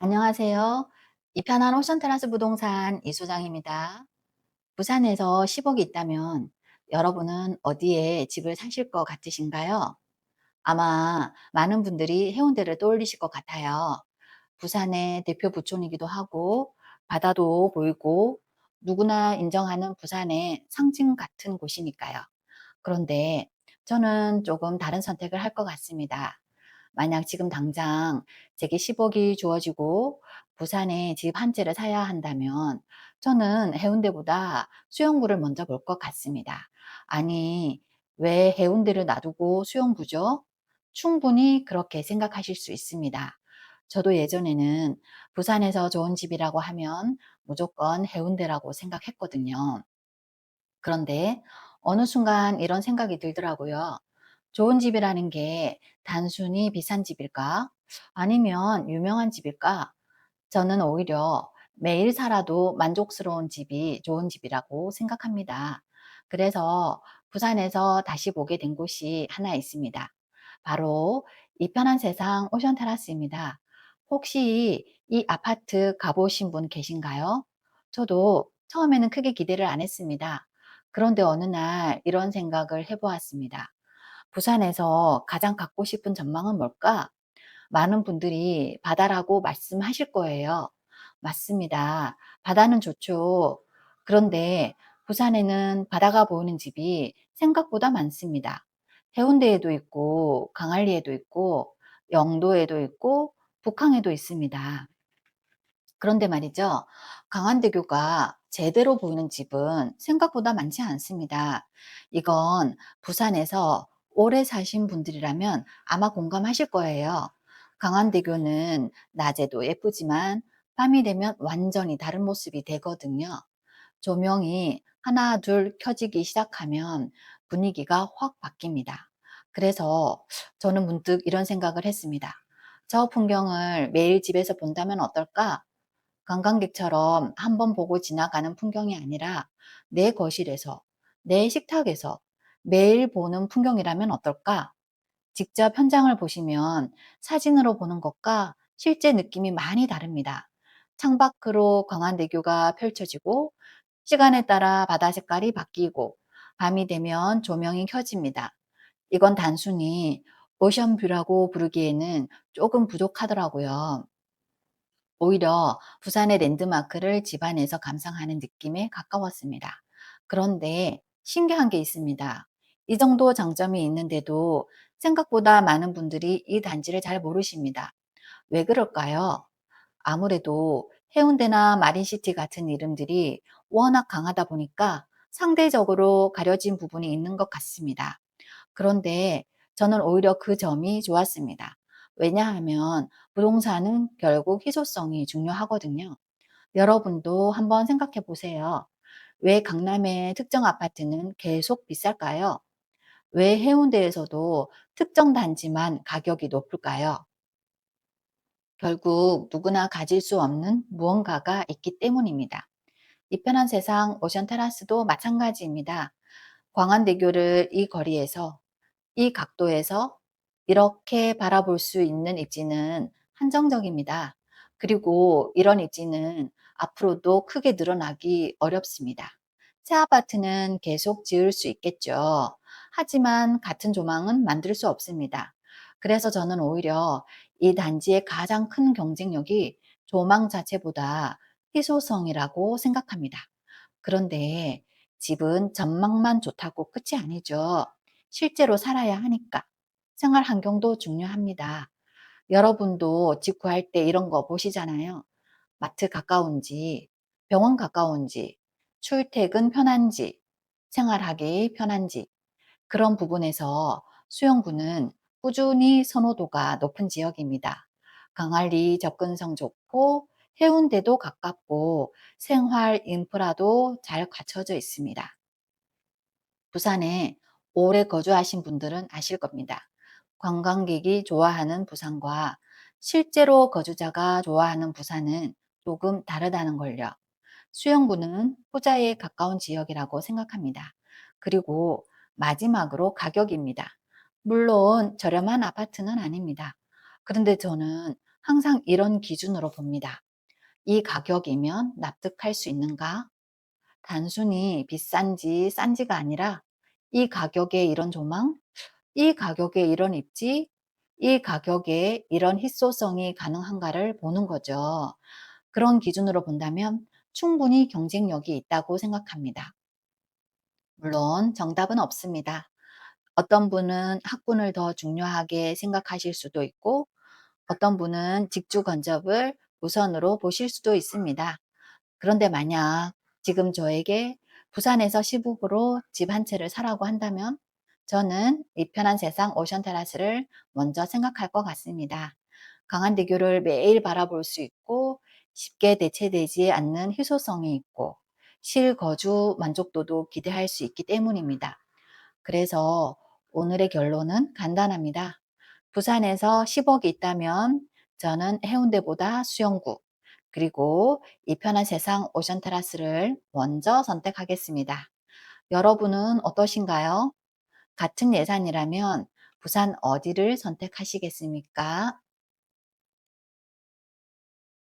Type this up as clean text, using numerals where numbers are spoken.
안녕하세요. 이편한 오션테라스 부동산 이소장입니다. 부산에서 10억이 있다면 여러분은 어디에 집을 사실 것 같으신가요? 아마 많은 분들이 해운대를 떠올리실 것 같아요. 부산의 대표 부촌이기도 하고 바다도 보이고 누구나 인정하는 부산의 상징 같은 곳이니까요. 그런데 저는 조금 다른 선택을 할 것 같습니다. 만약 지금 당장 제게 10억이 주어지고 부산에 집 한 채를 사야 한다면 저는 해운대보다 수영구를 먼저 볼 것 같습니다. 아니, 왜 해운대를 놔두고 수영구죠? 충분히 그렇게 생각하실 수 있습니다. 저도 예전에는 부산에서 좋은 집이라고 하면 무조건 해운대라고 생각했거든요. 그런데 어느 순간 이런 생각이 들더라고요. 좋은 집이라는 게 단순히 비싼 집일까? 아니면 유명한 집일까? 저는 오히려 매일 살아도 만족스러운 집이 좋은 집이라고 생각합니다. 그래서 부산에서 다시 보게 된 곳이 하나 있습니다. 바로 이 편한 세상 오션 테라스입니다. 혹시 이 아파트 가보신 분 계신가요? 저도 처음에는 크게 기대를 안 했습니다. 그런데 어느 날 이런 생각을 해보았습니다. 부산에서 가장 갖고 싶은 전망은 뭘까? 많은 분들이 바다라고 말씀하실 거예요. 맞습니다. 바다는 좋죠. 그런데 부산에는 바다가 보이는 집이 생각보다 많습니다. 해운대에도 있고, 강안리에도 있고, 영도에도 있고, 북항에도 있습니다. 그런데 말이죠. 강안대교가 제대로 보이는 집은 생각보다 많지 않습니다. 이건 부산에서 오래 사신 분들이라면 아마 공감하실 거예요. 강안대교는 낮에도 예쁘지만 밤이 되면 완전히 다른 모습이 되거든요. 조명이 하나, 둘 켜지기 시작하면 분위기가 확 바뀝니다. 그래서 저는 문득 이런 생각을 했습니다. 저 풍경을 매일 집에서 본다면 어떨까? 관광객처럼 한번 보고 지나가는 풍경이 아니라 내 거실에서, 내 식탁에서 매일 보는 풍경이라면 어떨까? 직접 현장을 보시면 사진으로 보는 것과 실제 느낌이 많이 다릅니다. 창밖으로 광안대교가 펼쳐지고 시간에 따라 바다 색깔이 바뀌고 밤이 되면 조명이 켜집니다. 이건 단순히 오션뷰라고 부르기에는 조금 부족하더라고요. 오히려 부산의 랜드마크를 집안에서 감상하는 느낌에 가까웠습니다. 그런데 신기한 게 있습니다. 이 정도 장점이 있는데도 생각보다 많은 분들이 이 단지를 잘 모르십니다. 왜 그럴까요? 아무래도 해운대나 마린시티 같은 이름들이 워낙 강하다 보니까 상대적으로 가려진 부분이 있는 것 같습니다. 그런데 저는 오히려 그 점이 좋았습니다. 왜냐하면 부동산은 결국 희소성이 중요하거든요. 여러분도 한번 생각해 보세요. 왜 강남의 특정 아파트는 계속 비쌀까요? 왜 해운대에서도 특정 단지만 가격이 높을까요? 결국 누구나 가질 수 없는 무언가가 있기 때문입니다. 이 편한 세상 오션 테라스도 마찬가지입니다. 광안대교를 이 거리에서 이 각도에서 이렇게 바라볼 수 있는 입지는 한정적입니다. 그리고 이런 입지는 앞으로도 크게 늘어나기 어렵습니다. 새 아파트는 계속 지을 수 있겠죠. 하지만 같은 조망은 만들 수 없습니다. 그래서 저는 오히려 이 단지의 가장 큰 경쟁력이 조망 자체보다 희소성이라고 생각합니다. 그런데 집은 전망만 좋다고 끝이 아니죠. 실제로 살아야 하니까. 생활 환경도 중요합니다. 여러분도 집 구할 때 이런 거 보시잖아요. 마트 가까운지, 병원 가까운지, 출퇴근 편한지, 생활하기 편한지, 그런 부분에서 수영구는 꾸준히 선호도가 높은 지역입니다. 강안리 접근성 좋고 해운대도 가깝고 생활 인프라도 잘 갖춰져 있습니다. 부산에 오래 거주하신 분들은 아실 겁니다. 관광객이 좋아하는 부산과 실제로 거주자가 좋아하는 부산은 조금 다르다는 걸요. 수영구는 후자에 가까운 지역이라고 생각합니다. 그리고 마지막으로 가격입니다. 물론 저렴한 아파트는 아닙니다. 그런데 저는 항상 이런 기준으로 봅니다. 이 가격이면 납득할 수 있는가? 단순히 비싼지 싼지가 아니라 이 가격에 이런 조망, 이 가격에 이런 입지, 이 가격에 이런 희소성이 가능한가를 보는 거죠. 그런 기준으로 본다면 충분히 경쟁력이 있다고 생각합니다. 물론 정답은 없습니다. 어떤 분은 학군을 더 중요하게 생각하실 수도 있고, 어떤 분은 직주 건접을 우선으로 보실 수도 있습니다. 그런데 만약 지금 저에게 부산에서 시북으로 집 한 채를 사라고 한다면 저는 이 편한 세상 오션 테라스를 먼저 생각할 것 같습니다. 강한대교를 매일 바라볼 수 있고 쉽게 대체되지 않는 희소성이 있고 실거주 만족도도 기대할 수 있기 때문입니다. 그래서 오늘의 결론은 간단합니다. 부산에서 10억이 있다면 저는 해운대보다 수영구, 그리고 이 편한 세상 오션 테라스를 먼저 선택하겠습니다. 여러분은 어떠신가요? 같은 예산이라면 부산 어디를 선택하시겠습니까?